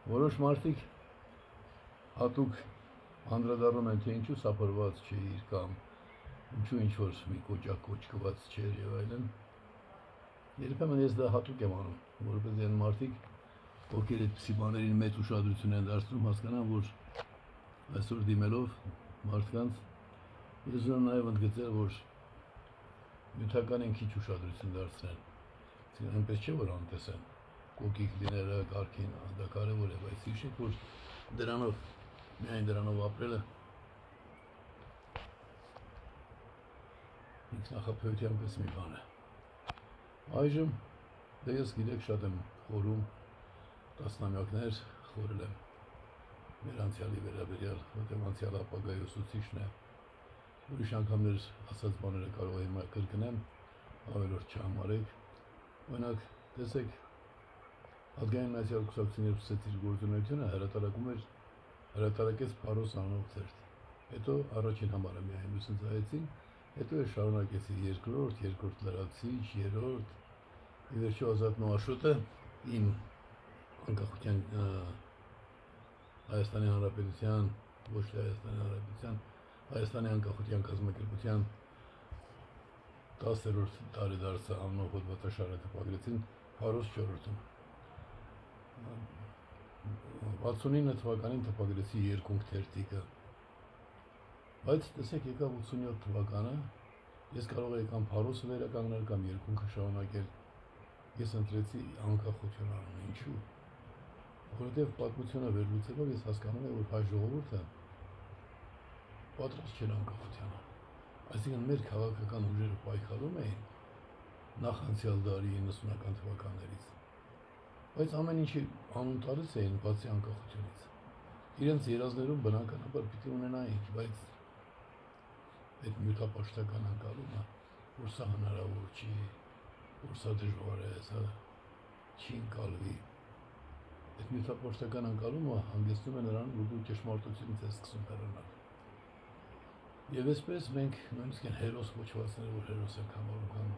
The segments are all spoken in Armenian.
Որոշ մարդիկ հատուկ անդրադառնում են, թե ինչու սափրված չէ իր կամ ինչու ինչ-որ մի կոճակ կոճկված չէր եւ այլն։ Երբեմն ես դա հատուկ եմ անում, որովհետեւ այն մարդիկ, ովքեր այդպիսի բաներին մեծ ուշադրություն են դարձնում, հասկանան, որ այսօր դիմելով մարդկանց ես ուզում եմ նաեւ ընդգծել, որ նյութականին քիչ ուշադրություն դարձնեն։ Այնպես չէ, որ անտեսեն կոկիկ լինելը, կարգին, դա կարևոր է, բայց հիշեք, որ դրանով, միայն դրանով ապրելը ինքնախապեյության պես մի բան է։ Այժմ դե ես գիտեք շատ եմ խորում, տասնամյակներ խորել եմ մեր անցյալի վերաբերյալ, որտեղ անցյալ ապագայի ուսուցիչն է, ուրիշ անգամներ ասած բաները կարող եմ կրկնեմ, ավելորդ չհամարեք, օրինակ, տեսեք, Ազգային միացյալ կուսակցությունների սկսեց իր գործունեությունը, հրատարակեց Փարոս անունով թերթ։ Հետո առաջին համարը միայն լուսնձայեցին, հետո շարունակեցի երկրորդ լրացիչ, երրորդ, ի վերջո Ազատ Նոաշոտը իմ անկախության Հայաստանի Հանրապետության, ոչ թե Հայաստանի Հանրապետության, Հայաստանի անկախության կազմակերպության 10-րդ տարեդարձը անունով հոդվածաշարը տպագրեցին Փարոս 4-ում։ 69 թվականին տպագրեցի երկունք թերթիկը, բայց տեսեք եկավ 87 թվականը, ես կարող էի կամ Փարոսը վերականգնել կամ երկունքը շարունակել, ես ընտրեցի անկախություն անունը, ինչու, որովհետև պատմությունը վերլուծելով ես հասկանում եմ, որ հայ ժողովուրդը պատրաստ չէր անկախությանը, այսինքն մեր քաղաքական ուժերը պայքարում էին նախ անցյալ դարի 90-ական թվականներից, բայց ամեն ինչի անուն տալիս էին բացի անկախությունից, իրենց երազներում բնականաբար պիտի ունենային, բայց այդ նյութապաշտական անցալումը, որ սա հնարավոր չի, որ սա դժվար է, սա չի ընկալվի, այդ նյութապաշտական անցալումը հանգեցնում է նրան, որ դու ճշմարտությունից ես սկսում հեռանալ։ Եվ այսպես մենք նույնիսկ են հերոս կոչվածները, որ հերոս ենք համարում կամ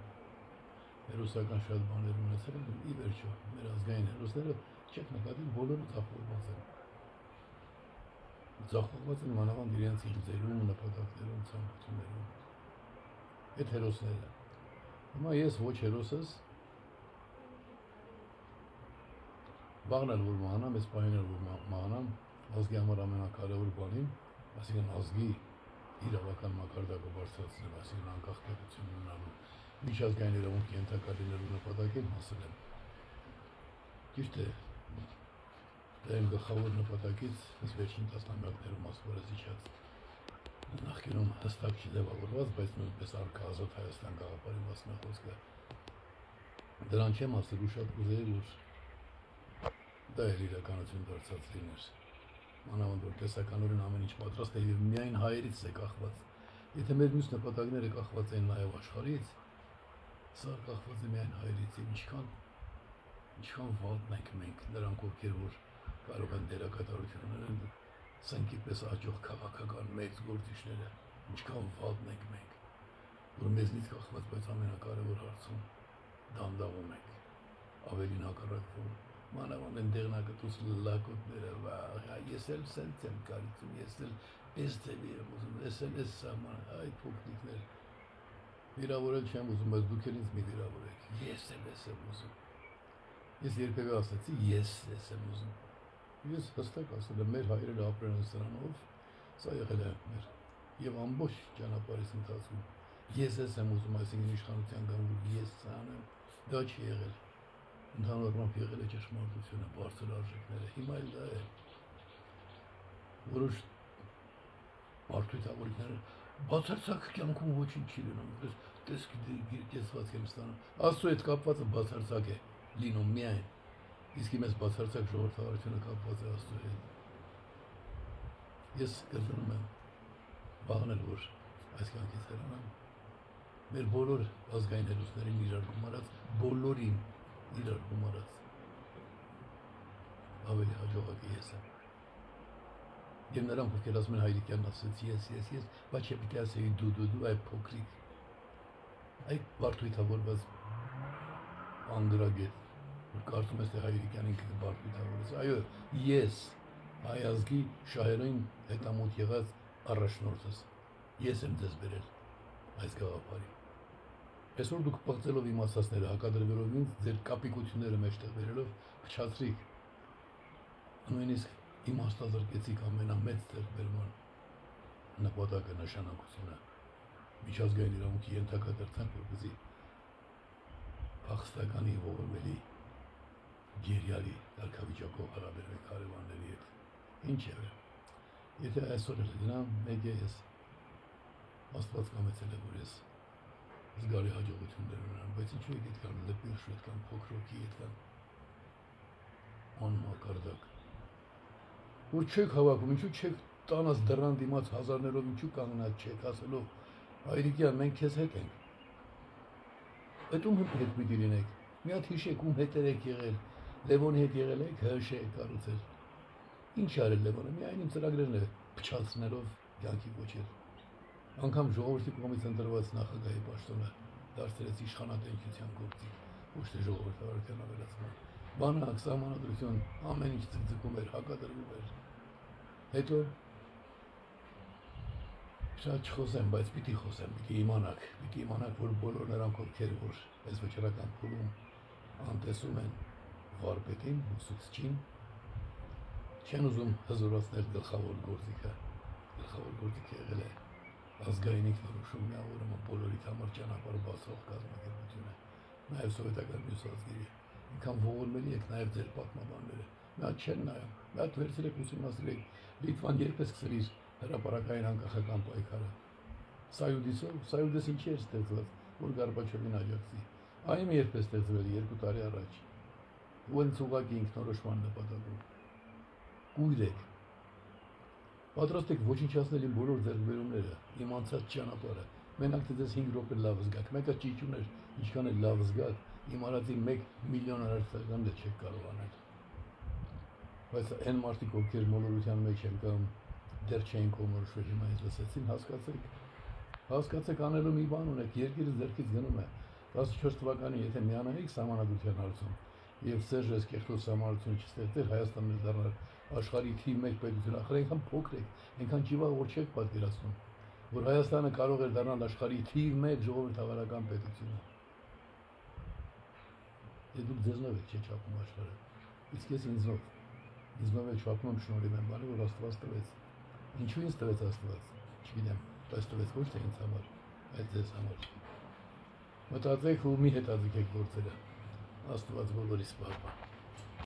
հերոսական շատ բաներ ունեցել են, ի վերջո, մեր ազգային հերոսները չեք նկատի, բոլորը ձախողված են։ Ձախողված են մանավանդ իրենց իլյուզիերում, նպատակներում, ցանկություններում։ Այդ հերոսները։ Հիմա ես ոչ հերոսս, վաղն էլ որ մահանամ, այս պահին էլ որ մահանամ, ազգի համար ամենակարևոր բանին, այսինքն ազգի իրավական մակարդակը բարձրացնել, այսինքն անկախ պետություն ունենալու, միջազգային իրավունքի ենթակա լինելու նպատակին հասել եմ։ Ճիշտ է, դա իմ գլխավոր նպատակից այս վերջին տասնամյակներում ասպարեզ իջած նախկինում հստակ չի ձևավորված, բայց նույնպես առկա Ազատ Հայաստան գաղափարի մասին է խոսքը։ Դրան չեմ ասել ու շատ կուզեի, որ դա էլ իրականություն դարձած լիներ։ Մանավանդ որ տեսականորեն ամեն ինչ պատրաստ է եւ միայն հայերից է կախված։ Եթե մեր մյուս նպատակները կախված են նաեւ աշխարհից, սա կախված է միայն հայերից եւ ինչքան վատն ենք մենք, նրանք ովքեր որ կարող են դերակատարություն ունենալ, սենքի պես աճող քաղաքական մեծ գործիչները, ինչքան վատն ենք մենք, որ մեզնից կախված, բայց ամենակարևոր հարցում դանդաղում ենք, ավելին հակառակվում, մանավանդ են դեղնակտուց լակոտները, ես էլ սենց եմ կարիցում, ես էլ ես ձևի եմ ուզում, ես էլ ես սաման, այդ փոքրիկներ, վիրավորել չեմ ուզում, բայց դուք էլ ինձ մի վիրավորեք, ես էլ ես եմ ուզում, ես երբևէ ասացի, ես եմ ուզում, ես հստակ ասել եմ, մեր հայրերը ապրել են սրանով, սա եղել է մեր, և ամբողջ ճանապարհիս ընթացքում, ես եմ ուզում, այսինքն իշխանության գան, որ ես սանեմ, դա չի եղել, ընդհանրապես եղել է ճշմարտությունը, բարձր արժեքները, հիմա էլ դա է, որոշ մարդույթավորիկները, բացարձակ կյանքում ոչինչ չի լինում, տեսք կեցված եմ ստանում, Աստծո հետ կապվածը բացարձակ է լինում միայն, իսկ իմ ես բացարձակ ժողովրդավարությունը կապված է Աստծո հետ, ես կրկնում եմ, վաղն էլ որ այս կյանքից հեռանամ, մեր բոլոր ազգային հերոսներին իրար գումարած, բոլորին իրար գումարած, ավելի հաջողակի ես եմ։ Եվ նրանք ովքեր ասում են Հայրիկյանն ասեց ես, բայց չպիտի ասեի դու այ փոքրիկ, այ բարդույթավորված անդրագետ, որ կարծում ես թե Հայրիկյանին բարդույթավորեց, Ես, այո, ես հայ ազգի շահերին հետամուտ եղած առաջնորդս։ Ես եմ ձեզ բերել այս գաղափարի։ Այսօր դուք պղծելով իմ ասածները, հակադրվելով ինձ, ձեր կապիկությունները մեջտեղ բերելով փչացրիք, նույնիսկ իմաստազրկեցիք ամենամեծ ձեռքբերման նպատակը, նշանակությունը, միջազգային իրավունքի ենթակա դարձանք, որպեսզի փախստականի ողորմելի գերիալի կարգավիճակով հարաբերվեք հարևանների հետ։ Ինչևէ, եթե այսօր էլ գնամ, մեկ է ես Աստված կամեցել է, որ ես զգալի հաջողություններ ունենամ, բայց ինչու եք այդքան լպիրշ, այդքան փոքրոքի, այդքան անմակարդակ, որ չեք հավաքում, ինչու չեք տանած դռան դիմաց հազարներով, ինչու կանգնած չեք ասելով, հայրիկյան, մենք քեզ հետ ենք, այդ ում հետ պիտի լինեք, մի հատ հիշեք, ում հետեր եք եղել, Լևոնի հետ եղել եք, ՀՇ եք կառուցել, ինչ արել Լևոնը, միայն իմ ծրագրերն է փչացնելով կյանքի կոչել, անգամ ժողովրդի կողմից ընտրված նախագահի պաշտոնը դարձրեց իշխանատենչության գործիք, ոչ թե ժողովրդավարության ավելացման, բանակ, սահմանադրություն, ամեն ինչ ձգձգում էր, հակադրվում էր, հետո շատ չխոսեմ, բայց պիտի խոսեմ, պիտի իմանաք, որ բոլոր նրանք ովքեր, որ այս վճռական փուլում անտեսում են վարպետին, ուսուցչին, չեն ուզում հզորացնել գլխավոր գործիքը եղել է ազգային ինքնորոշում միավորումը բոլորիդ համար ճանապարհ բացող կազմակերպությունը, նաև սովետական մյուս ազգերի, ինքան ողորմելի եք նաև ձեր պատմաբանները, մի հատ չեն նայում, մի հատ վերցրեք ուսումնասիրեք, Լիտվան երբ է սկսել իր հրապարակային անկախական պայքարը, Սայուդիս ինչի էր ստեղծված, որ Գորբաչովին աջակցի, այն երբ է ստեղծվել 2 տարի առաջ, ոնց ուղղակի ինքնորոշման նպատակով, կույր եք, պատրաստ եք ոչնչացնել իմ բոլոր ձեռքբերումները, իմ անցած ճանապարհը, մենակ թե ձեզ 5 րոպե լավ զգաք, մեկը ճիճուն էր, ինչքան էլ լավ զգաք, իմ արածի 1 միլիոն արարծական դե չեք կարող անել, բայց այն մարդիկ, ովքեր մոլորության մեջ են կամ դեռ չէին կողմնորոշվել, հիմա ինձ լսեցին, հասկացեք անելու մի բան ունեք, երկիրը ձեռքից գնում է, 14 թվականին, եթե միանայիք սահմանադրության հարցում, եւ Սերժ Էսկեխտոս սահմանադրությունը չստեղծեր, Հայաստանն էլ դառնար աշխարհի թիվ 1 պետություն, ախր այնքան փոքր եք, այնքան ճիվաղ որ չեք պատկերացնում, որ Հայաստանը կարող էր դառնալ աշխարհի թիվ 1 ժողովրդավարական պետությունը։ Դե դուք ձեզնով եք չէ չափում աշխարհը, իսկ ես ինձնով եք չափում շնորհիվ եմ բանի, որ Աստված տվեց։ Ինչու ինձ տվեց Աստված, չգիտեմ, բայց տվեց ոչ թե ինձ համար, այլ ձեզ համար։ Մտածեք ու մի հետաձգեք գործերը, Աստված բոլորիս պահպան։